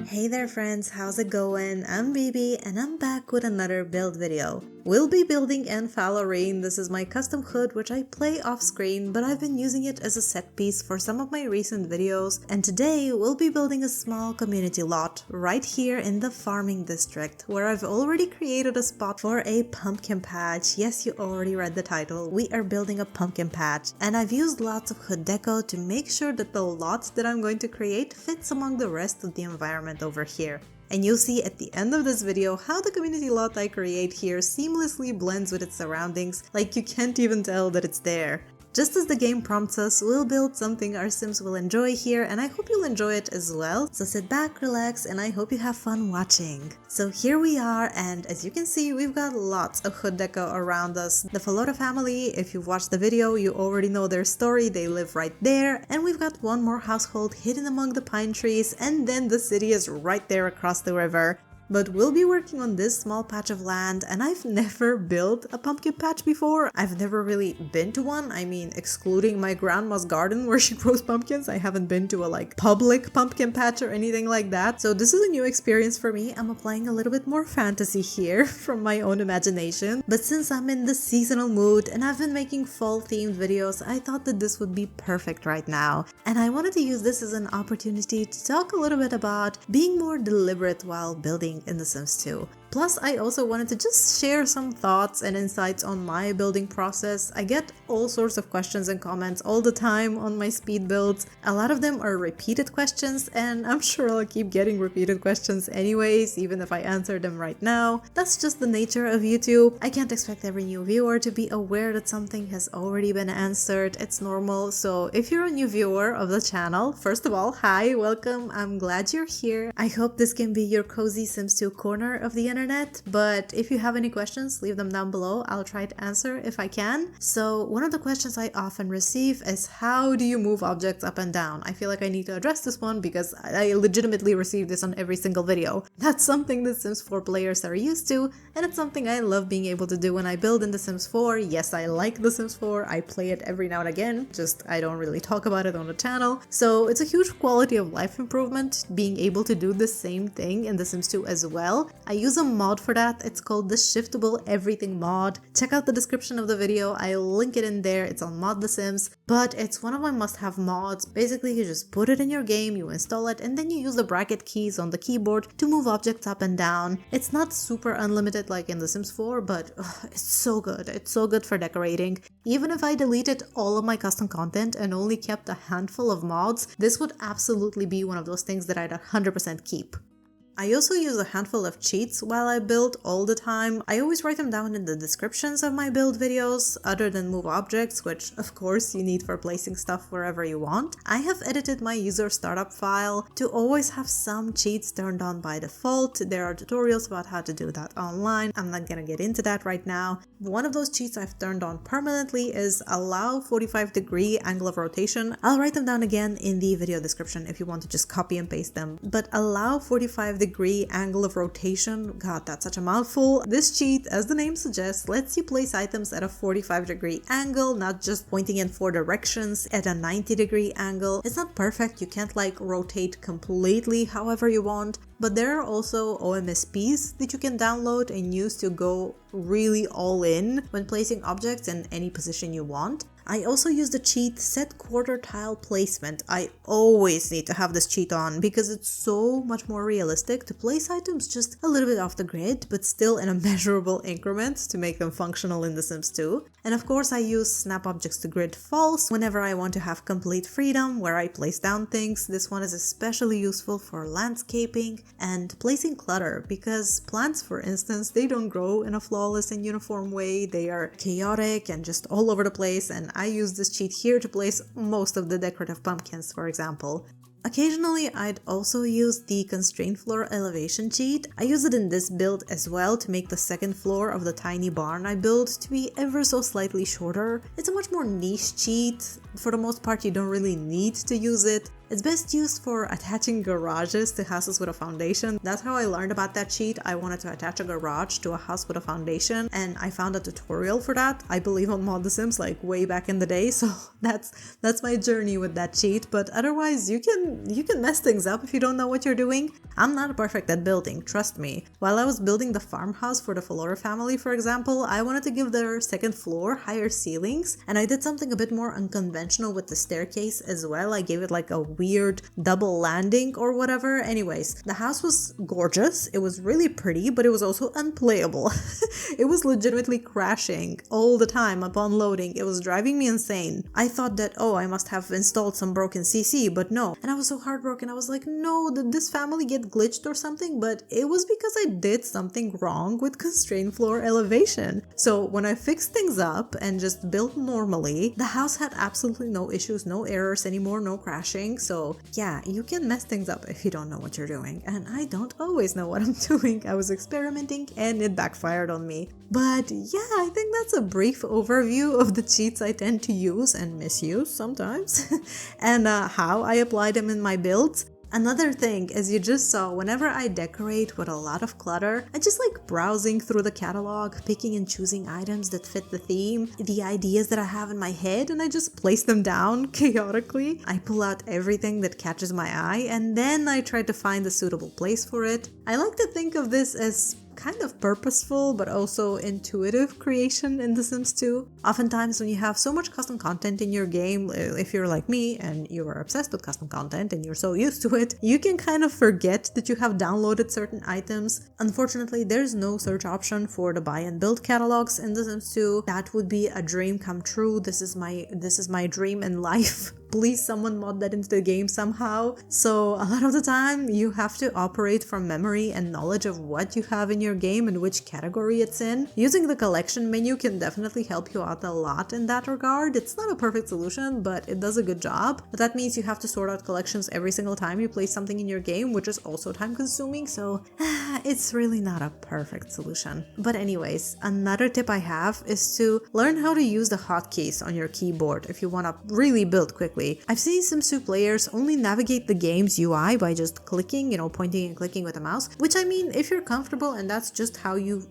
Hey there friends, how's it going? I'm Bibi and I'm back with another build video. We'll be building in Fallow Rain. This is my custom hood which I play off screen, but I've been using it as a set piece for some of my recent videos, and today we'll be building a small community lot right here in the farming district where I've already created a spot for a pumpkin patch. Yes, you already read the title. We are building a pumpkin patch, and I've used lots of hood deco to make sure that the lot that I'm going to create fits among the rest of the environment over here. And you'll see at the end of this video how the community lot I create here seamlessly blends with its surroundings, like you can't even tell that it's there. Just as the game prompts us, we'll build something our Sims will enjoy here, and I hope you'll enjoy it as well. So sit back, relax, and I hope you have fun watching. So here we are, and as you can see, we've got lots of hood deco around us. The Fallow family, if you've watched the video, you already know their story. They live right there, and we've got one more household hidden among the pine trees, and then the city is right there across the river. But we'll be working on this small patch of land, and I've never built a pumpkin patch before. I've never really been to one. I mean, excluding my grandma's garden where she grows pumpkins, I haven't been to a public pumpkin patch or anything like that. So this is a new experience for me. I'm applying a little bit more fantasy here from my own imagination. But since I'm in the seasonal mood and I've been making fall themed videos, I thought that this would be perfect right now. And I wanted to use this as an opportunity to talk a little bit about being more deliberate while building in The Sims 2. Plus, I also wanted to just share some thoughts and insights on my building process. I get all sorts of questions and comments all the time on my speed builds. A lot of them are repeated questions, and I'm sure I'll keep getting repeated questions anyways, even if I answer them right now. That's just the nature of YouTube. I can't expect every new viewer to be aware that something has already been answered. It's normal. So if you're a new viewer of the channel, first of all, hi, welcome. I'm glad you're here. I hope this can be your cozy Sims 2 corner of the internet. But if you have any questions, leave them down below. I'll try to answer if I can. So one of the questions I often receive is, how do you move objects up and down? I feel like I need to address this one because I legitimately receive this on every single video. That's something the Sims 4 players are used to, and it's something I love being able to do when I build in The Sims 4. Yes, I like The Sims 4. I play it every now and again, just I don't really talk about it on the channel. So it's a huge quality of life improvement being able to do the same thing in The Sims 2 as well. I use a mod for that. It's called the Shiftable Everything mod. Check out the description of the video. I'll link it in there. It's on Mod The Sims, but it's one of my must-have mods. Basically, you just put it in your game, you install it, and then you use the bracket keys on the keyboard to move objects up and down. It's not super unlimited like in The Sims 4, but it's so good. It's so good for decorating. Even if I deleted all of my custom content and only kept a handful of mods, this would absolutely be one of those things that I'd 100% keep. I also use a handful of cheats while I build all the time. I always write them down in the descriptions of my build videos, other than move objects, which of course you need for placing stuff wherever you want. I have edited my user startup file to always have some cheats turned on by default. There are tutorials about how to do that online. I'm not gonna get into that right now. One of those cheats I've turned on permanently is allow 45-degree angle of rotation. I'll write them down again in the video description if you want to just copy and paste them. But allow 45-degree angle of rotation, god, that's such a mouthful. This cheat, as the name suggests, lets you place items at a 45-degree angle, not just pointing in 4 directions at a 90-degree angle. It's not perfect, you can't rotate completely however you want, but there are also OMSPs that you can download and use to go really all in when placing objects in any position you want. I also use the cheat SetQuarterTilePlacement. I always need to have this cheat on because it's so much more realistic to place items just a little bit off the grid, but still in a measurable increment to make them functional in The Sims 2. And of course I use snapObjectsToGrid false whenever I want to have complete freedom where I place down things. This one is especially useful for landscaping and placing clutter because plants, for instance, they don't grow in a flawless and uniform way. They are chaotic and just all over the place, and I use this cheat here to place most of the decorative pumpkins, for example. Occasionally, I'd also use the constrainFloorElevation cheat. I use it in this build as well to make the second floor of the tiny barn I built to be ever so slightly shorter. It's a much more niche cheat. For the most part, you don't really need to use it. It's best used for attaching garages to houses with a foundation. That's how I learned about that cheat. I wanted to attach a garage to a house with a foundation, and I found a tutorial for that, I believe on Mod The Sims, like way back in the day, so that's my journey with that cheat. But otherwise, you can mess things up if you don't know what you're doing. I'm not perfect at building, trust me. While I was building the farmhouse for the Flora family, for example, I wanted to give their second floor higher ceilings, and I did something a bit more unconventional with the staircase as well. I gave it like a weird double landing or whatever. Anyways, the house was gorgeous, it was really pretty, but it was also unplayable. It was legitimately crashing all the time upon loading. It was driving me insane. I thought that, oh, I must have installed some broken CC, but no. And I was so heartbroken. I was like, no, did this family get glitched or something? But it was because I did something wrong with constrainFloorElevation. So when I fixed things up and just built normally, the house had absolutely no issues, no errors anymore, no crashing. So yeah, you can mess things up if you don't know what you're doing. And I don't always know what I'm doing. I was experimenting and it backfired on me. But yeah, I think that's a brief overview of the cheats I tend to use and misuse sometimes and how I apply them in my builds. Another thing, as you just saw, whenever I decorate with a lot of clutter, I just like browsing through the catalog, picking and choosing items that fit the theme, the ideas that I have in my head, and I just place them down chaotically. I pull out everything that catches my eye, and then I try to find a suitable place for it. I like to think of this as kind of purposeful but also intuitive creation in The Sims 2. Oftentimes when you have so much custom content in your game, if you're like me and you are obsessed with custom content and you're so used to it, you can kind of forget that you have downloaded certain items. Unfortunately, there's no search option for the buy and build catalogs in The Sims 2. That would be a dream come true. This is my dream in life. Please someone mod that into the game somehow. So a lot of the time you have to operate from memory and knowledge of what you have in your game and which category it's in. Using the collection menu can definitely help you out a lot in that regard. It's not a perfect solution, but it does a good job. But that means you have to sort out collections every single time you place something in your game, which is also time consuming, so it's really not a perfect solution. But anyways, another tip I have is to learn how to use the hotkeys on your keyboard if you want to really build quickly. I've seen Sims 2 players only navigate the game's UI by just clicking, pointing and clicking with a mouse, which I mean, if you're comfortable and that's just how you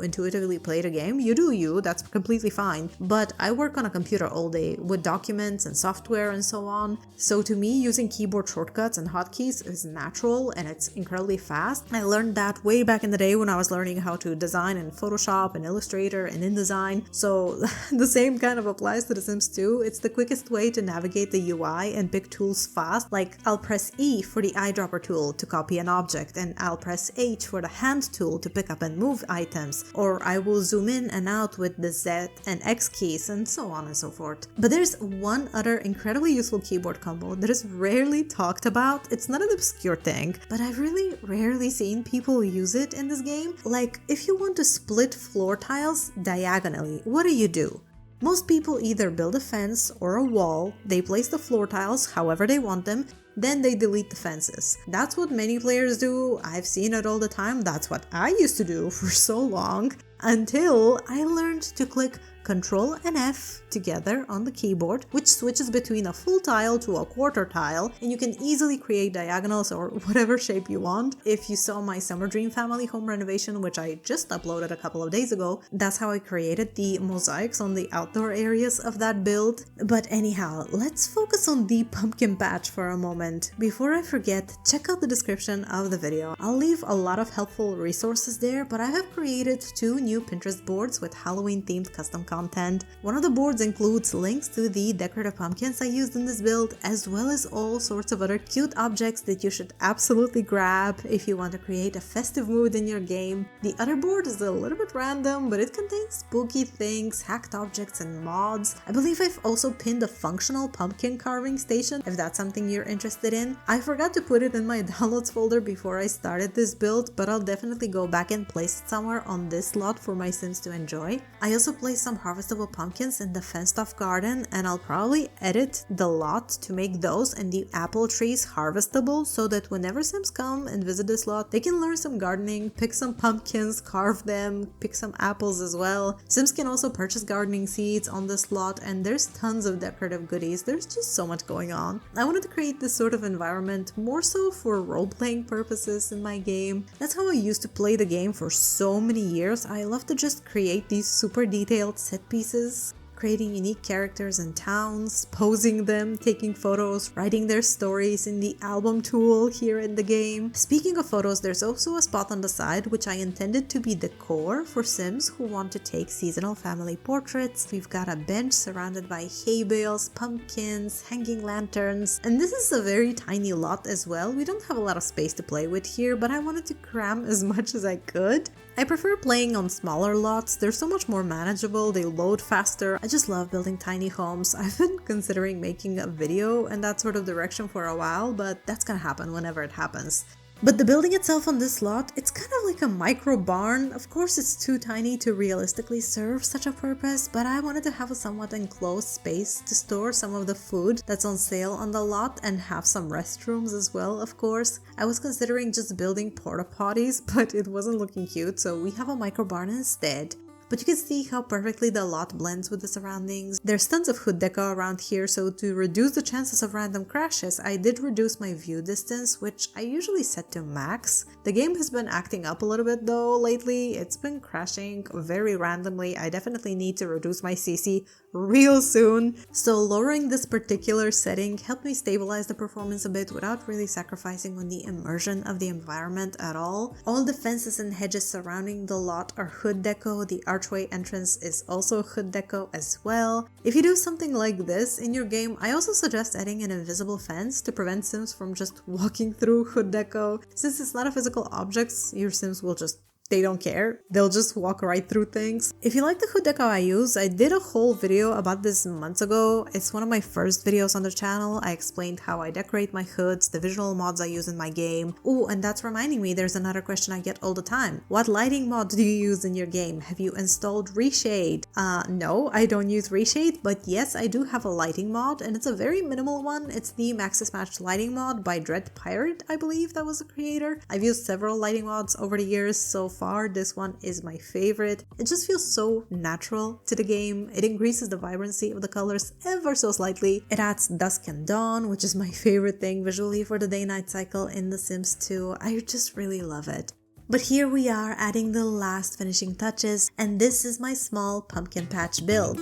intuitively play the game, you do you, that's completely fine. But I work on a computer all day with documents and software and so on, so to me using keyboard shortcuts and hotkeys is natural and it's incredibly fast. I learned that way back in the day when I was learning how to design in Photoshop and Illustrator and InDesign, so the same kind of applies to The Sims 2. It's the quickest way to navigate the UI and pick tools fast. Like I'll press E for the eyedropper tool to copy an object, and I'll press H for the hand tool to pick up and move items, or I will zoom in and out with the Z and X keys and so on and so forth. But there's one other incredibly useful keyboard combo that is rarely talked about. It's not an obscure thing, but I've really rarely seen people use it in this game. Like if you want to split floor tiles diagonally, what do? Most people either build a fence or a wall, they place the floor tiles however they want them, then they delete the fences. That's what many players do, I've seen it all the time, that's what I used to do for so long, until I learned to click Ctrl and F together on the keyboard, which switches between a full tile to a quarter tile, and you can easily create diagonals or whatever shape you want. If you saw my Summer Dream family home renovation, which I just uploaded a couple of days ago, that's how I created the mosaics on the outdoor areas of that build. But anyhow, let's focus on the pumpkin patch for a moment. Before I forget, check out the description of the video. I'll leave a lot of helpful resources there, but I have created 2 new Pinterest boards with Halloween themed custom content. One of the boards includes links to the decorative pumpkins I used in this build, as well as all sorts of other cute objects that you should absolutely grab if you want to create a festive mood in your game. The other board is a little bit random, but it contains spooky things, hacked objects, and mods. I believe I've also pinned a functional pumpkin carving station if that's something you're interested in. I forgot to put it in my downloads folder before I started this build, but I'll definitely go back and place it somewhere on this slot for my Sims to enjoy. I also placed some harvestable pumpkins in the fenced off garden, and I'll probably edit the lot to make those and the apple trees harvestable so that whenever Sims come and visit this lot, they can learn some gardening, pick some pumpkins, carve them, pick some apples as well. Sims can also purchase gardening seeds on this lot, and there's tons of decorative goodies. There's just so much going on. I wanted to create this sort of environment more so for role-playing purposes in my game. That's how I used to play the game for so many years. I love to just create these super detailed set pieces, creating unique characters and towns, posing them, taking photos, writing their stories in the album tool here in the game. Speaking of photos, there's also a spot on the side which I intended to be decor for Sims who want to take seasonal family portraits. We've got a bench surrounded by hay bales, pumpkins, hanging lanterns, and this is a very tiny lot as well. We don't have a lot of space to play with here, but I wanted to cram as much as I could. I prefer playing on smaller lots. They're so much more manageable, they load faster. I just love building tiny homes. I've been considering making a video in that sort of direction for a while, but that's gonna happen whenever it happens. But the building itself on this lot, it's kind of like a micro barn. Of course, it's too tiny to realistically serve such a purpose, but I wanted to have a somewhat enclosed space to store some of the food that's on sale on the lot and have some restrooms as well, of course. I was considering just building porta potties, but it wasn't looking cute, so we have a micro barn instead. But you can see how perfectly the lot blends with the surroundings. There's tons of hood deco around here, so to reduce the chances of random crashes, I did reduce my view distance, which I usually set to max. The game has been acting up a little bit though lately. It's been crashing very randomly. I definitely need to reduce my CC real soon. So lowering this particular setting helped me stabilize the performance a bit without really sacrificing on the immersion of the environment at all. All the fences and hedges surrounding the lot are hood deco. The archway entrance is also hood deco as well. If you do something like this in your game, I also suggest adding an invisible fence to prevent Sims from just walking through hood deco. Since it's not a physical object, your Sims will just they don't care. They'll just walk right through things. If you like the hood deco I use, I did a whole video about this months ago. It's one of my first videos on the channel. I explained how I decorate my hoods, the visual mods I use in my game. Oh, and that's reminding me, there's another question I get all the time. What lighting mod do you use in your game? Have you installed Reshade? No, I don't use Reshade, but yes, I do have a lighting mod, and it's a very minimal one. It's the Maxis Match lighting mod by Dread Pirate, I believe that was the creator. I've used several lighting mods over the years, so far this one is my favorite. It just feels so natural to the game. It increases the vibrancy of the colors ever so slightly. It adds dusk and dawn, which is my favorite thing visually for the day-night cycle in The Sims 2. I just really love it. But here we are adding the last finishing touches, and this is my small pumpkin patch build.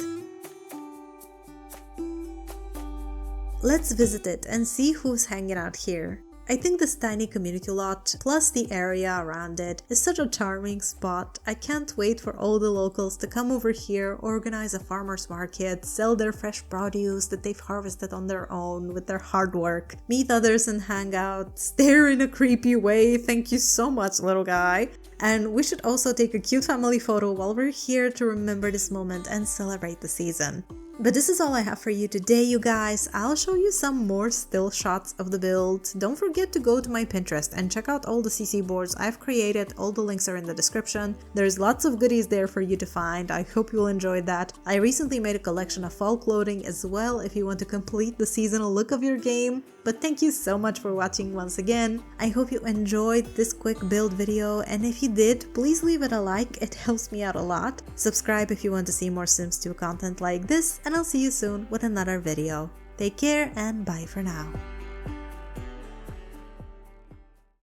Let's visit it and see who's hanging out here. I think this tiny community lot, plus the area around it, is such a charming spot. I can't wait for all the locals to come over here, organize a farmer's market, sell their fresh produce that they've harvested on their own with their hard work, meet others and hang out, stare in a creepy way, thank you so much little guy. And we should also take a cute family photo while we're here to remember this moment and celebrate the season. But this is all I have for you today, you guys. I'll show you some more still shots of the build. Don't forget to go to my Pinterest and check out all the CC boards I've created. All the links are in the description. There's lots of goodies there for you to find. I hope you'll enjoy that. I recently made a collection of fall clothing as well if you want to complete the seasonal look of your game. But thank you so much for watching once again. I hope you enjoyed this quick build video, and if you did, please leave it a like. It helps me out a lot. Subscribe if you want to see more Sims 2 content like this, and I'll see you soon with another video. Take care and bye for now.